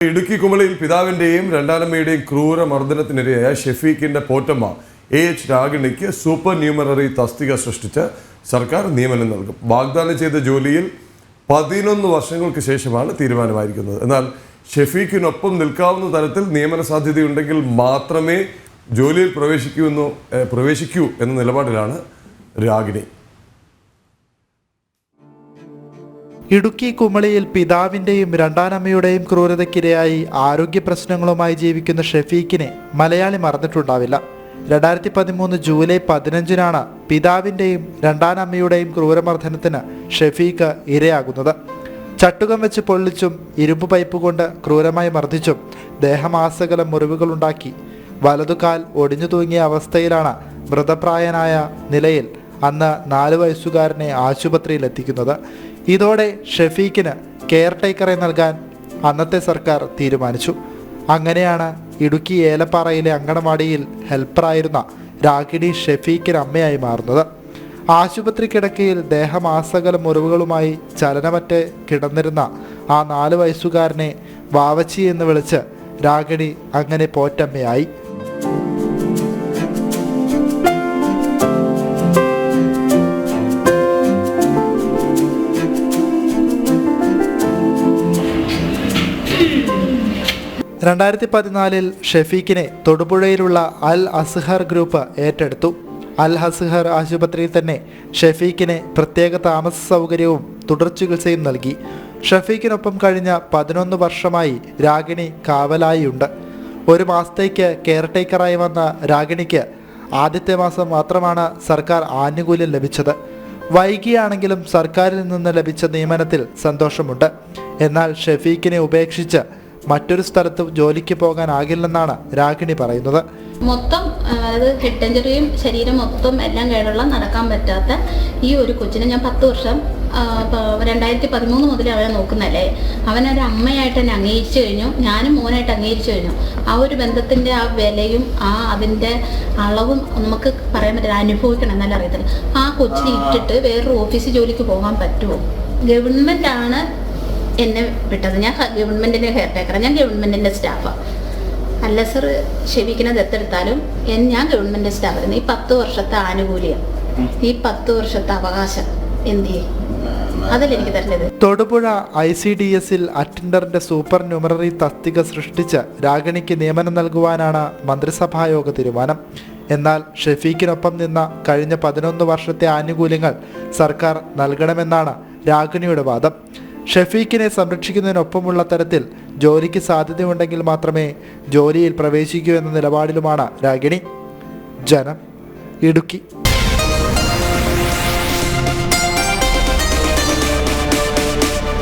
ഇടുക്കി കുമളിയിൽ പിതാവിന്റെയും രണ്ടാനമ്മയുടെയും ക്രൂര മർദ്ദനത്തിനിരയായ ഷെഫീഖിന്റെ പോറ്റമ്മ H രാഗിണിക്ക് super numerary തസ്തിക സൃഷ്ടിച്ച് സർക്കാർ നിയമനം നൽകും. വാഗ്ദാനം ചെയ്ത ജോലിയിൽ 11 വർഷങ്ങൾക്ക് ശേഷമാണ് തീരുമാനമായിരിക്കുന്നത്. എന്നാൽ ഷെഫീഖിനൊപ്പം നിൽക്കാവുന്ന തരത്തിൽ നിയമന സാധ്യതയുണ്ടെങ്കിൽ മാത്രമേ ജോലിയിൽ പ്രവേശിക്കൂ എന്ന നിലപാടിലാണ് രാഗിണി. ഇടുക്കി കുമളിയിൽ പിതാവിൻ്റെയും രണ്ടാനമ്മയുടെയും ക്രൂരതയ്ക്കിരയായി ആരോഗ്യ പ്രശ്നങ്ങളുമായി ജീവിക്കുന്ന ഷെഫീഖിനെ മലയാളി മറന്നിട്ടുണ്ടാവില്ല. 2013 ജൂലൈ 15-നാണ് പിതാവിൻ്റെയും രണ്ടാനമ്മയുടെയും ക്രൂരമർദ്ദനത്തിന് ഷെഫീഖ് ഇരയാകുന്നത്. ചട്ടുകം വെച്ച് പൊള്ളിച്ചും ഇരുമ്പ് പൈപ്പ് കൊണ്ട് ക്രൂരമായി മർദ്ദിച്ചും ദേഹമാസകലം മുറിവുകളുണ്ടാക്കി വലതുകാൽ ഒടിഞ്ഞു തൂങ്ങിയ അവസ്ഥയിലാണ് മൃതപ്രായനായ നിലയിൽ അന്ന് 4 വയസ്സുകാരനെ ആശുപത്രിയിൽ എത്തിക്കുന്നത്. ഇതോടെ ഷെഫീഖിന് കെയർ ടേക്കറെ നൽകാൻ അന്നത്തെ സർക്കാർ തീരുമാനിച്ചു. അങ്ങനെയാണ് ഇടുക്കി ഏലപ്പാറയിലെ അങ്കണവാടിയിൽ ഹെൽപ്പറായിരുന്ന രാഗിണി ഷെഫീഖിന് അമ്മയായി മാറുന്നത്. ആശുപത്രി കിടക്കയിൽ ദേഹമാസകലം മുറിവുകളുമായി ചലനമറ്റ് കിടന്നിരുന്ന ആ 4 വയസ്സുകാരനെ വാവച്ചി എന്ന് വിളിച്ച് രാഗിണി അങ്ങനെ പോറ്റമ്മയായി. ഷെഫീഖിനെ തൊടുപുഴയിലുള്ള അൽ അസ്ഹർ ഗ്രൂപ്പ് ഏറ്റെടുത്തു. അൽ അസ്ഹർ ആശുപത്രിയിൽ തന്നെ ഷെഫീഖിന് പ്രത്യേക താമസ സൗകര്യവും തുടർ ചികിത്സയും നൽകി. ഷെഫീഖിനൊപ്പം കഴിഞ്ഞ 11 വർഷമായി രാഗിണി കാവലായിയുണ്ട്. 1 മാസത്തേക്ക് കെയർ ടേക്കറായി വന്ന രാഗിണിക്ക് ആദ്യത്തെ മാസം മാത്രമാണ് സർക്കാർ ആനുകൂല്യം ലഭിച്ചത്. വൈകിയാണെങ്കിലും സർക്കാരിൽ നിന്ന് ലഭിച്ച നിയമനത്തിൽ സന്തോഷമുണ്ട്. എന്നാൽ ഷെഫീഖിനെ ഉപേക്ഷിച്ച് മറ്റൊരു സ്ഥലത്ത് ജോലിക്ക് പോകാനാകില്ലെന്നാണ് രാഗിണി പറയുന്നത്. മൊത്തം അതായത് ഹെഡ് ഇഞ്ചറിയും ശരീരം മൊത്തം എല്ലാം കേടുള്ള നടക്കാൻ പറ്റാത്ത ഈ ഒരു കൊച്ചിനെ ഞാൻ 10 വർഷം 2013 മുതൽ അവനെ നോക്കുന്നല്ലേ. അവനൊരു അമ്മയായിട്ട് എന്നെ അംഗീകരിച്ചു കഴിഞ്ഞു, ഞാനും മോനായിട്ട് അംഗീകരിച്ചു കഴിഞ്ഞു. ആ ഒരു ബന്ധത്തിൻ്റെ ആ വിലയും അതിൻ്റെ അളവും നമുക്ക് പറയാൻ പറ്റില്ല, അനുഭവിക്കണം എന്നല്ല അറിയത്തില്ല. ആ കൊച്ചിനെ ഇട്ടിട്ട് വേറൊരു ഓഫീസിൽ ജോലിക്ക് പോകാൻ പറ്റുമോ? ഗവൺമെൻറ്റാണ് എന്നെ വിട്ടത്. ഞാൻ ഗവൺമെൻറ്റിൻ്റെ കെയർ ടേക്കറാണ്, ഞാൻ ഗവൺമെൻറ്റിൻ്റെ സ്റ്റാഫാണ്. അല്ല സർ, ഷെഫീഖിനെ ദത്തെടുത്താലും ഞാൻ ഗവൺമെൻറ് സ്റ്റാഫായിരുന്നു. ഈ 10 വർഷത്തെ ആനുകൂല്യം, ഈ 10 വർഷത്തെ അവകാശം എന്തിയെ? അതല്ല എനിക്ക് തരുന്നത്. തൊടുപുഴ ICDSൽ അറ്റൻഡറിന്റെ സൂപ്പർ ന്യൂമററി തസ്തിക സൃഷ്ടിച്ച് രാഗിണിക്ക് നിയമനം നൽകുവാനാണ് മന്ത്രിസഭായോഗ തീരുമാനം. എന്നാൽ ഷെഫീഖിനൊപ്പം നിന്ന കഴിഞ്ഞ 11 വർഷത്തെ ആനുകൂല്യങ്ങൾ സർക്കാർ നൽകണമെന്നാണ് രാഗിണിയുടെ വാദം. ഷെഫീഖിനെ സംരക്ഷിക്കുന്നതിനൊപ്പമുള്ള തരത്തിൽ ജോലിക്ക് സാധ്യതയുണ്ടെങ്കിൽ മാത്രമേ ജോലിയിൽ പ്രവേശിക്കൂ എന്ന നിലപാടിലുമാണ് രാഗിണി. ജനം, ഇടുക്കി.